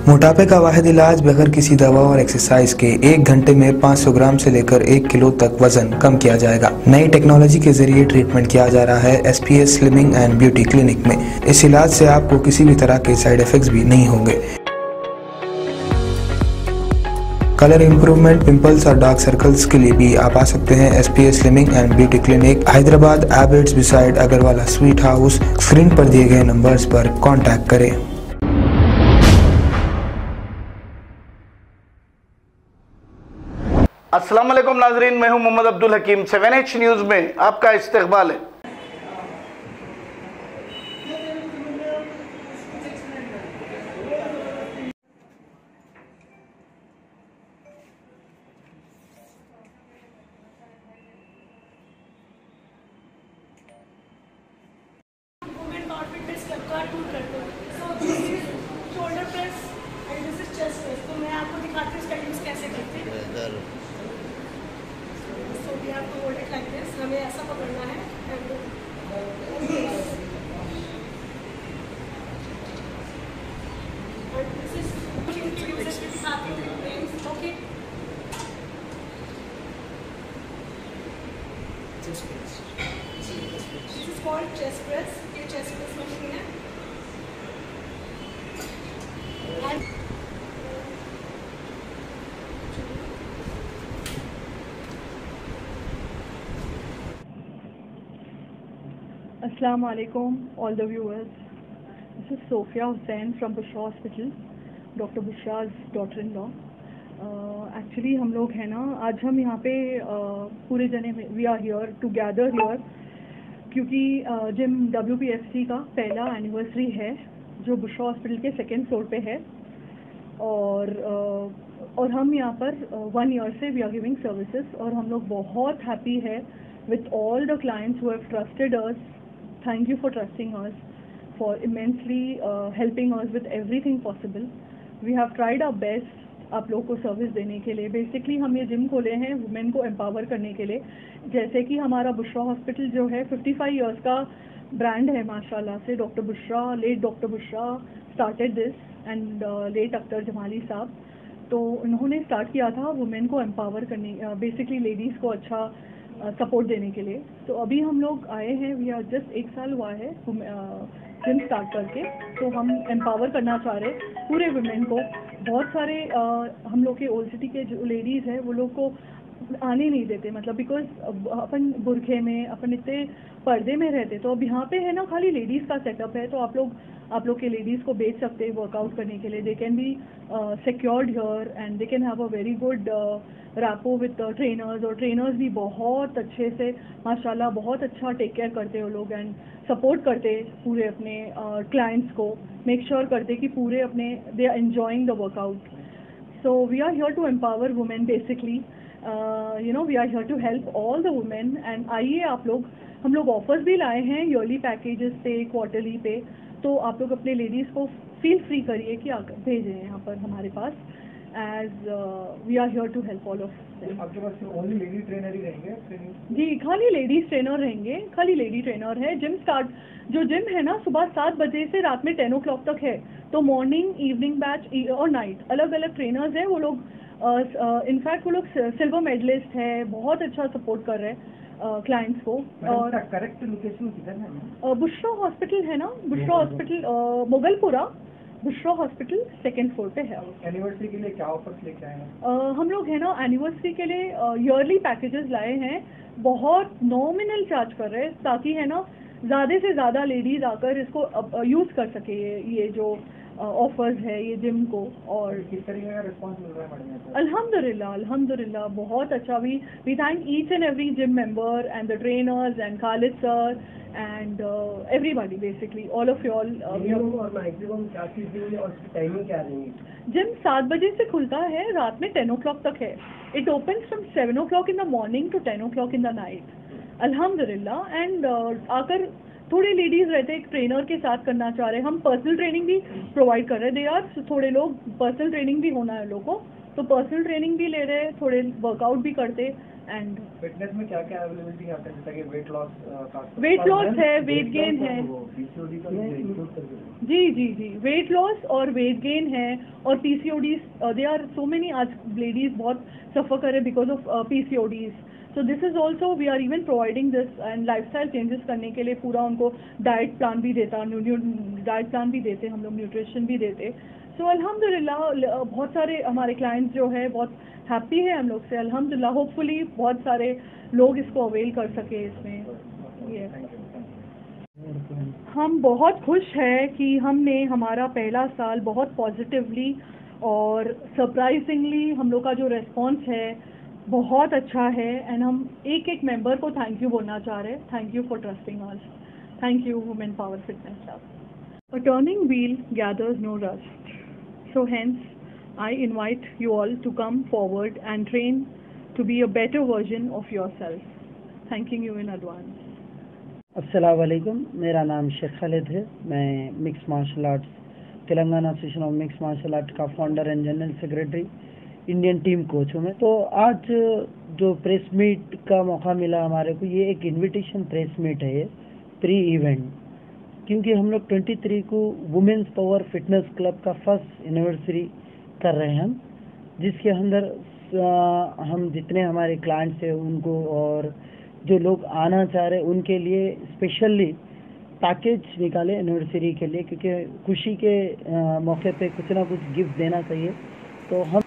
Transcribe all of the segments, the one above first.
मोटापे का वाहिद इलाज बगैर किसी दवा और एक्सरसाइज के 1 घंटे में 500 ग्राम से लेकर 1 किलो तक वजन कम किया जाएगा। नई टेक्नोलॉजी के जरिए ट्रीटमेंट किया जा रहा है SPS slimming and beauty clinic में। इस इलाज से आपको किसी भी तरह के साइड इफेक्ट्स भी नहीं होंगे। कलर इंप्रूवमेंट, पिंपल्स और डार्क सर्कल्स के लिए भी आप आ सकते हैं SPS slimming and beauty clinic, Hyderabad, Abids beside Agarwala sweet house. Screen पर दिए गए नंबर्स पर कॉन्टैक्ट करें। अस्सलाम वालेकुम नाजरीन, मैं हूं मोहम्मद अब्दुल हकीम। 7H न्यूज़ में आपका इस्तकबाल है। Shoulder press and this is chest press. तो मैं आपको दिखाती हूँ इसका यूज कैसे करते हैं। So we have to hold it like this. हमें ऐसा पकड़ना है एंड दिस इज दिखाती हूँ okay. This is called chest press. ये चेस्ट प्रेस मशीन है। Assalamu alaikum all the viewers. This is Sophia Hussain from Bushra Hospital, Dr. Bushra's daughter-in-law. Actually हम लोग हैं ना, आज हम यहाँ पे पूरे जने we are here to gather here क्योंकि जिम WPFC का पहला एनिवर्सरी है जो बुशरा हॉस्पिटल के 2nd फ्लोर पे है और हम यहाँ पर 1 ईयर से वी आर गिविंग सर्विसेज और हम लोग बहुत हैप्पी है with all the clients who have trusted us. Thank you for trusting us, for immensely helping us with everything possible. We have tried our best आप लोग को service देने के लिए। बेसिकली हम ये जिम खोले हैं वुमेन को एम्पावर करने के लिए। जैसे कि हमारा बुशरा हॉस्पिटल जो है 55 इयर्स का ब्रांड है माशाल्लाह से। Doctor Bushra, let doctor Bushra started this and let Akhtar Jamali साहब, तो उन्होंने स्टार्ट किया था वुमेन को एम्पावर करने, बेसिकली लेडीज़ को अच्छा सपोर्ट देने के लिए। तो अभी हम लोग आए हैं, वी आर जस्ट 1 साल हुआ है जिम स्टार्ट करके, तो हम एम्पावर करना चाह रहे पूरे वुमेन को। बहुत सारे हम लोग के ओल्ड सिटी के जो लेडीज़ हैं वो लोग को आने नहीं देते, मतलब बिकॉज अपन बुरखे में, अपन इतने पर्दे में रहते। तो अब यहाँ पे है ना खाली लेडीज़ का सेटअप है, तो आप लोग के लेडीज़ को भेज सकते हैं वर्कआउट करने के लिए। They can be secured here and they can have a very good rapport with trainers, और ट्रेनर्स भी बहुत अच्छे से माशाल्लाह बहुत अच्छा टेक केयर करते हैं वो लोग एंड सपोर्ट करते पूरे अपने क्लाइंट्स को, मेक श्योर करते कि पूरे अपने they are enjoying the workout. So we are here to empower women basically, you know we are here to help all the women. And आइए आप लोग, हम लोग ऑफर्स भी लाए हैं ईयरली पैकेजेस पे, क्वार्टरली पे, तो आप लोग अपने लेडीज़ को फील फ्री करिए कि आकर भेजें यहाँ पर हमारे पास, as we are here to help all of them. आपके पास ओनली लेडी ट्रेनर ही रहेंगे? जी, खाली लेडीज़ ट्रेनर रहेंगे, खाली लेडी ट्रेनर है। जिम जिम है ना सुबह 7 बजे से रात में 10 o'clock तक है। तो मॉर्निंग, इवनिंग बैच और नाइट अलग अलग ट्रेनर्स हैं वो लोग। इनफैक्ट वो लोग सिल्वर मेडलिस्ट है, बहुत अच्छा सपोर्ट कर रहे हैं क्लाइंट्स को। और करेक्ट लोकेशन किधर है? बुशरा हॉस्पिटल है ना, Bushra hospital Mughalpura, Bushra hospital 2nd floor पे है। एनिवर्सरी के लिए क्या ऑफर्स लेके आए हैं? हम लोग है ना एनिवर्सरी के लिए ईयरली पैकेजेस लाए हैं, बहुत नॉमिनल चार्ज कर रहे हैं ताकि है ना ज़्यादा से ज़्यादा लेडीज़ आकर इसको यूज़ कर सके ये जो ऑफर्स है ये जिम को। और किस तरीके का रिस्पांस मिल रहा है मैडम? अल्हम्दुलिल्लाह बहुत अच्छा। We thank each and every gym member and the trainers and Khalid sir and everybody, basically all of you all. Maximum क्या चीज़ और टाइमिंग क्या रहेगी? जिम 7 बजे से खुलता है, रात में 10 o'clock तक है। It opens from 7 o'clock in the morning to 10 o'clock in the night, अल्हम्दुलिल्लाह। एंड आकर थोड़े लेडीज़ रहते एक ट्रेनर के साथ करना चाह रहे हैं, हम पर्सनल ट्रेनिंग भी प्रोवाइड कर रहे हैं। दे आर थोड़े लोग पर्सनल ट्रेनिंग भी होना है लोगों को, तो पर्सनल ट्रेनिंग भी ले रहे हैं, थोड़े वर्कआउट भी करते। एंड फिटनेस में क्या क्या अवेलेबिलिटी है आपका, जैसा कि वेट लॉस है, वेट गेन है। पीसीओडी का इंक्लूड करके? जी, वेट लॉस और वेट गेन है, और PCODs, they are so many, आज लेडीज बहुत सफ़र करे because of PCODs. So this is also we are even providing this, and lifestyle changes करने के लिए पूरा उनको डाइट प्लान भी देते, हम लोग न्यूट्रिशन भी देते। सो अल्हम्दुलिल्लाह बहुत सारे हमारे क्लाइंट्स जो है बहुत हैप्पी है हम लोग से, अल्हम्दुलिल्लाह। होपफुली बहुत सारे लोग इसको अवेल कर सके इसमें। ये हम बहुत खुश हैं कि हमने हमारा पहला साल बहुत पॉजिटिवली और सरप्राइजिंगली हम लोग का जो रेस्पॉन्स है बहुत अच्छा है, एंड हम एक एक मेंबर को थैंक यू बोलना चाह रहे हैं। Thank you for trusting us. Thank you women power fitness club. A turning wheel gathers no rust. So hence, I invite you all to come forward and train to be a better version of yourself. Thanking you in advance. अस्सलाम वालेकुम, मेरा नाम शेख खालिद है। मैं mix martial arts Telangana association of mix martial art का founder and general secretary, Indian team coach हूँ मैं। तो आज जो प्रेस मीट का मौका मिला हमारे को, ये एक इनविटेशन प्रेस मीट है, ये प्री इवेंट, क्योंकि हम लोग 23 को वुमेन्स पावर फिटनेस क्लब का फर्स्ट एनिवर्सरी कर रहे हैं हम, जिसके अंदर हम जितने हमारे क्लाइंट्स हैं उनको और जो लोग आना चाह रहे हैं उनके लिए स्पेशली पैकेज निकाले एनिवर्सरी के लिए, क्योंकि खुशी के मौके पे कुछ ना कुछ गिफ्ट देना चाहिए। तो हम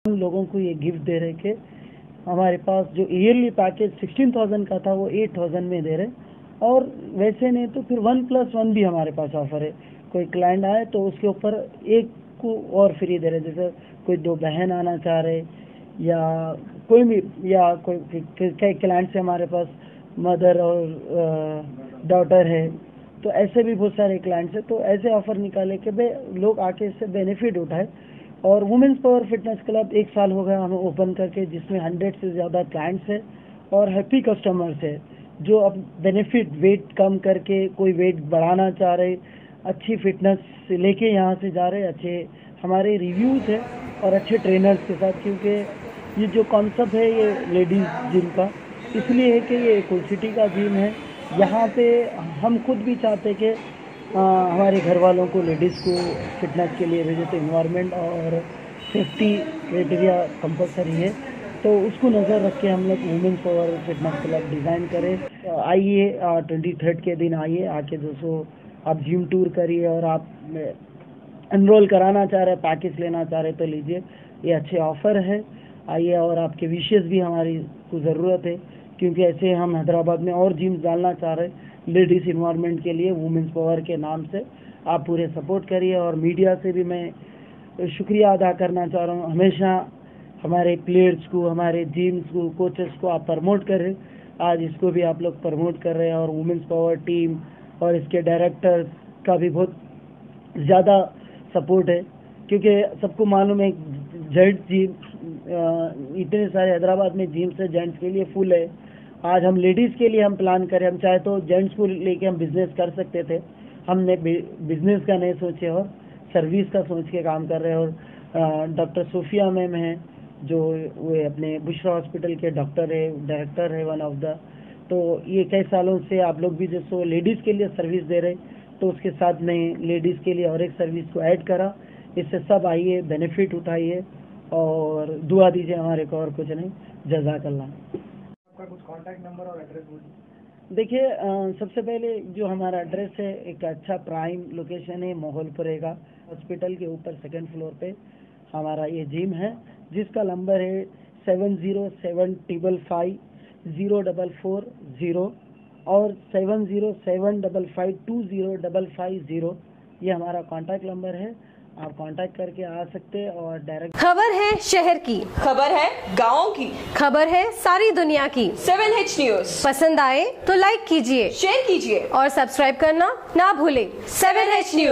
लोगों को ये गिफ्ट दे रहे कि हमारे पास जो ईयरली पैकेज 16,000 का था वो 8,000 में दे रहे, और वैसे नहीं तो फिर 1+1 भी हमारे पास ऑफर है। कोई क्लाइंट आए तो उसके ऊपर एक को और फ्री दे रहे, जैसे कोई दो बहन आना चाह रहे या कोई भी, या कोई कई क्लाइंट्स है हमारे पास मदर और डॉटर है, तो ऐसे भी बहुत सारे क्लाइंट्स हैं। तो ऐसे ऑफर निकाले कि भाई लोग आके इससे बेनिफिट उठाए। और वुमेन्स पावर फिटनेस क्लब 1 साल हो गया हमें ओपन करके, जिसमें 100 से ज़्यादा क्लाइंट्स है और हैप्पी कस्टमर्स है, जो अब बेनिफिट वेट कम करके कोई वेट बढ़ाना चाह रहे, अच्छी फिटनेस लेके यहाँ से जा रहे, अच्छे हमारे रिव्यूज़ है और अच्छे ट्रेनर्स के साथ। क्योंकि ये जो कॉन्सेप्ट है ये लेडीज़ जिम का इसलिए है कि ये कोल सिटी का जिम है। यहाँ पे हम खुद भी चाहते कि हमारे घर वालों को, लेडीज़ को फिटनेस के लिए भेजे, तो इन्वायरमेंट और सेफ्टी क्राइटेरिया कंपलसरी है, तो उसको नज़र रख के हम लोग women's power fitness club design करें। आइए 23 के दिन आइए, आके दोस्तों आप जिम टूर करिए, और आप एनरोल कराना चाह रहे, पैकेज लेना चाह रहे तो लीजिए, ये अच्छे ऑफ़र है। आइए, और आपके विशेष भी हमारी को ज़रूरत है, क्योंकि ऐसे हम हैदराबाद में और जिम डालना चाह रहे लेडीज़ इन्वायरमेंट के लिए वुमेन्स पावर के नाम से। आप पूरे सपोर्ट करिए, और मीडिया से भी मैं शुक्रिया अदा करना चाह रहा हूँ। हमेशा हमारे प्लेयर्स को, हमारे जिम्स को, कोचेस को आप प्रमोट कर रहे, आज इसको भी आप लोग प्रमोट कर रहे हैं। और वुमेन्स पावर टीम और इसके डायरेक्टर्स का भी बहुत ज़्यादा सपोर्ट है, क्योंकि सबको मालूम है जेंट्स जिम इतने सारे हैदराबाद में जिम्स है जेंट्स के लिए फुल है। आज हम लेडीज़ के लिए हम प्लान करें, हम चाहे तो जेंट्स को लेके हम बिज़नेस कर सकते थे, हमने बिज़नेस का नहीं सोचे और सर्विस का सोच के काम कर रहे हैं। और डॉक्टर सोफिया मैम हैं, जो वो अपने बुशरा हॉस्पिटल के डॉक्टर है, डायरेक्टर है वन ऑफ द, तो ये कई सालों से आप लोग भी जैसे लेडीज़ के लिए सर्विस दे रहे, तो उसके साथ में लेडीज़ के लिए और एक सर्विस को ऐड करा। इससे सब आइए, बेनिफिट उठाइए और दुआ दीजिए हमारे को, और कुछ नहीं। जज़ाकल्लाह। आपका कुछ कॉन्टैक्ट नंबर और एड्रेस बोलिए। देखिए, सबसे पहले जो हमारा एड्रेस है, एक अच्छा प्राइम लोकेशन है, मोहलपुरे का हॉस्पिटल के ऊपर 2nd फ्लोर पे हमारा ये जिम है, जिसका नंबर है 7075550440 और 7075520550। ये हमारा कॉन्टैक्ट नंबर है। आप कांटेक्ट करके आ सकते हैं और डायरेक्ट। खबर है शहर की, खबर है गाँव की, खबर है सारी दुनिया की। 7H न्यूज पसंद आए तो लाइक कीजिए, शेयर कीजिए और सब्सक्राइब करना ना भूले। 7H news.